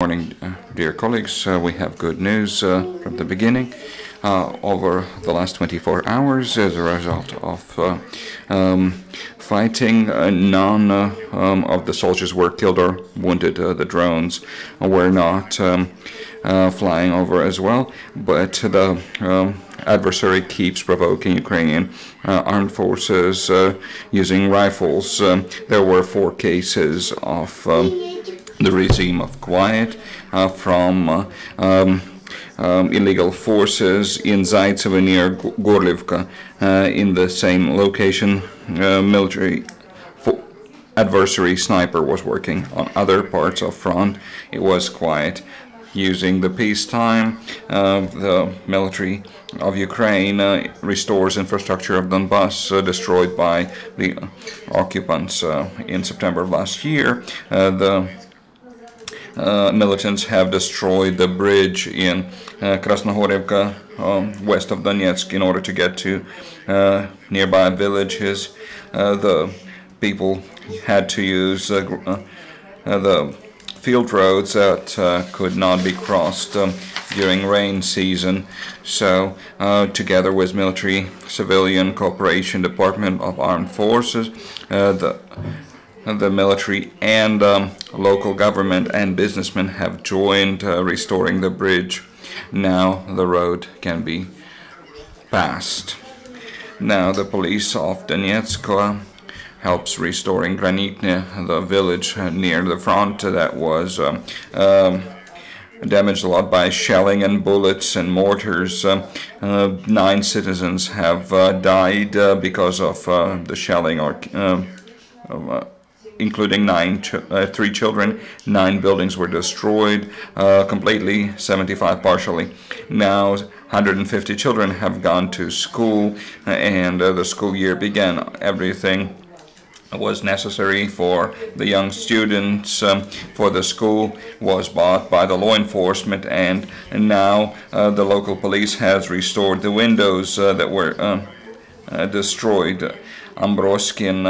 Morning, dear colleagues. We have good news from the beginning. Over the last 24 hours, as a result of fighting, none of the soldiers were killed or wounded. The drones were not flying over as well, but the adversary keeps provoking Ukrainian armed forces using rifles. There were 4 cases of the regime of quiet from illegal forces in Zaitsevo near Gorlivka. In the same location, military adversary sniper was working. On other parts of front, it was quiet. Using the peacetime, the military of Ukraine restores infrastructure of Donbass destroyed by the occupants in September of last year. The militants have destroyed the bridge in Krasnohorivka, west of Donetsk, in order to get to nearby villages. The people had to use the field roads that could not be crossed during rain season. So, together with military civilian cooperation Department of Armed Forces, the military and local government and businessmen have joined restoring the bridge. Now the road can be passed. Now the police of Donetsk helps restoring Granitne, the village near the front that was damaged a lot by shelling and bullets and mortars. 9 citizens have died because of the shelling, including 3 children. 9 buildings were destroyed completely, 75 partially. Now 150 children have gone to school, and the school year began. Everything was necessary for the young students for the school was bought by the law enforcement, and now the local police has restored the windows that were destroyed. Ambroskin,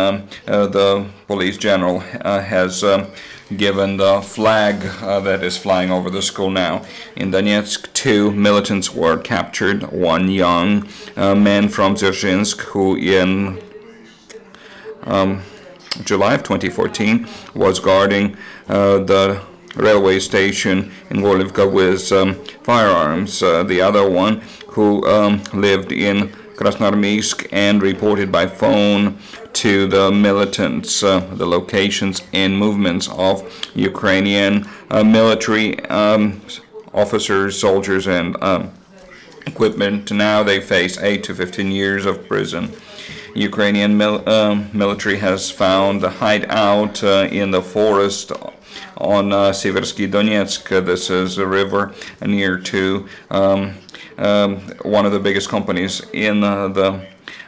the police general, has given the flag that is flying over the school now. In Donetsk, 2 militants were captured. One young man from Dzerzhinsk, who in July of 2014 was guarding the railway station in Gorlivka with firearms. The other one, who lived in Krasnoarmeysk and reported by phone to the militants the locations and movements of Ukrainian military officers, soldiers, and equipment. Now they face 8 to 15 years of prison. Ukrainian military has found a hideout in the forest on Seversky Donetsk. This is a river near to one of the biggest companies in the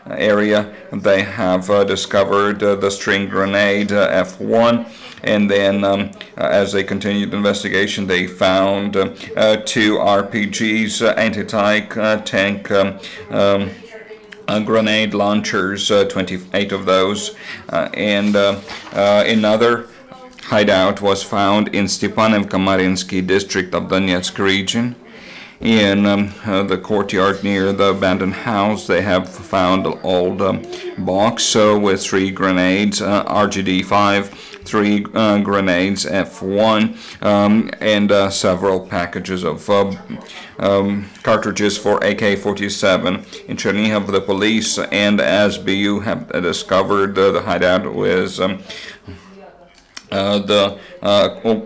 area. They have discovered the string grenade F1, and then as they continued the investigation, they found 2 RPGs, anti-tank grenade launchers, 28 of those, and another hideout was found in Stepanivka-Mariinsky district of Donetsk region. In the courtyard near the abandoned house, they have found an old box with 3 grenades, RGD-5, 3 grenades F1, and several packages of cartridges for AK-47. In Chernihiv, the police and SBU have discovered the hideout with the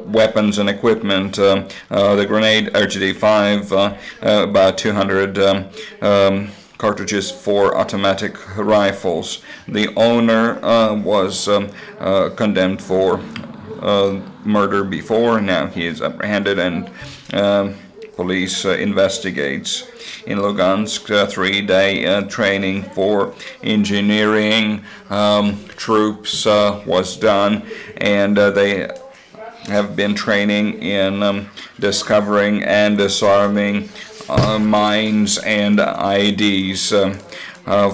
weapons and equipment, the grenade RGD-5, about 200 cartridges for automatic rifles. The owner was condemned for murder before. Now he is apprehended, and police investigates. In Lugansk, 3-day training for engineering troops was done, and they have been training in discovering and disarming mines and IEDs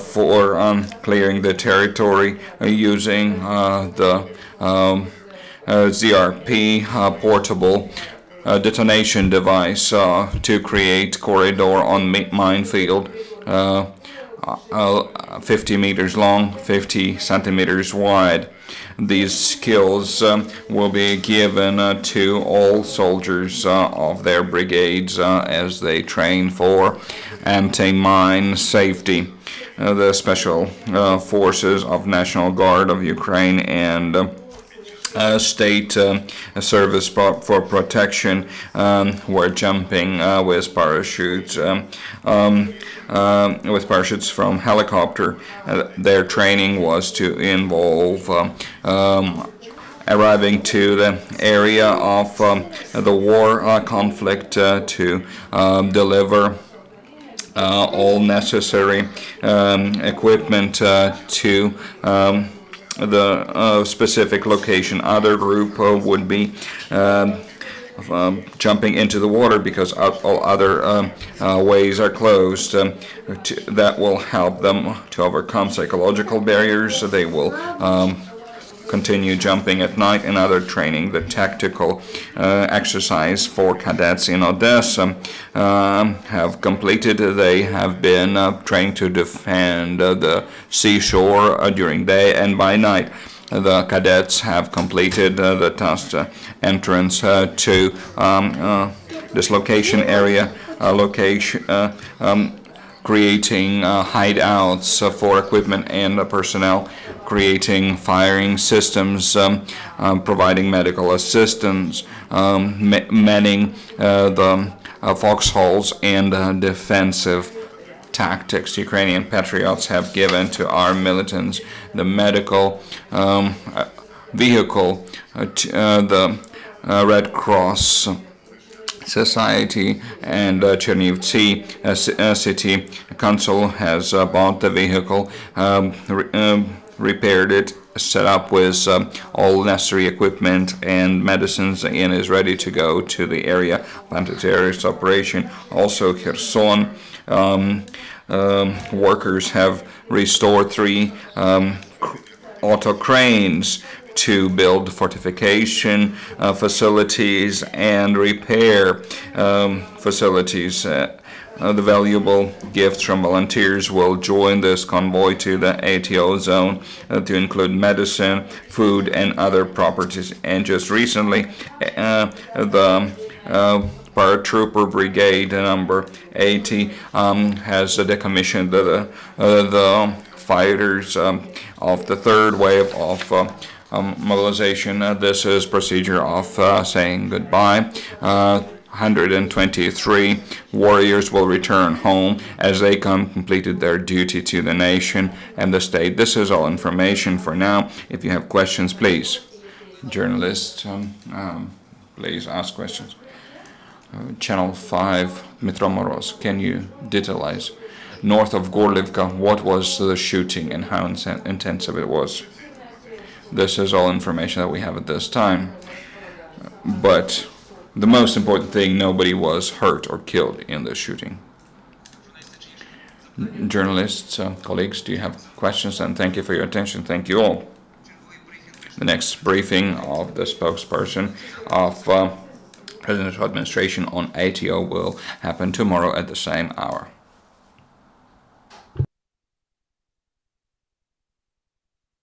for clearing the territory using the ZRP portable detonation device to create corridor on minefield 50 meters long, 50 centimeters wide. These skills will be given to all soldiers of their brigades as they train for anti-mine safety. The Special Forces of National Guard of Ukraine and State Service for Protection were jumping with parachutes from helicopter. Their training was to involve arriving to the area of the war conflict to deliver all necessary equipment to the specific location. Other group would be jumping into the water because all other ways are closed. That will help them to overcome psychological barriers. So they will continue jumping at night and other training. The tactical exercise for cadets in Odessa have completed. They have been trained to defend the seashore during day and by night. The cadets have completed the task entrance to this location area, creating hideouts for equipment and personnel, creating firing systems, providing medical assistance, manning the foxholes, and defensive tactics. Ukrainian patriots have given to our militants the medical vehicle, the Red Cross Society and Chernivtsi City Council has bought the vehicle, repaired it, set up with all necessary equipment and medicines, and is ready to go to the area of anti-terrorist operation. Also, Kherson workers have restored 3 auto cranes to build fortification facilities and repair facilities. The valuable gifts from volunteers will join this convoy to the ATO zone to include medicine, food, and other properties. And just recently, the paratrooper brigade number 80 has decommissioned the fighters of the 3rd wave of mobilization. This is procedure of saying goodbye. 123 warriors will return home as they completed their duty to the nation and the state. This is all information for now. If you have questions, please. Journalists, please ask questions. Channel 5, Dmitro Moroz, can you detailize? North of Gorlivka, what was the shooting and how intensive it was? This is all information that we have at this time. But the most important thing, nobody was hurt or killed in the shooting. Journalists, colleagues, do you have questions? And thank you for your attention. Thank you all. The next briefing of the spokesperson of Presidential Administration on ATO will happen tomorrow at the same hour.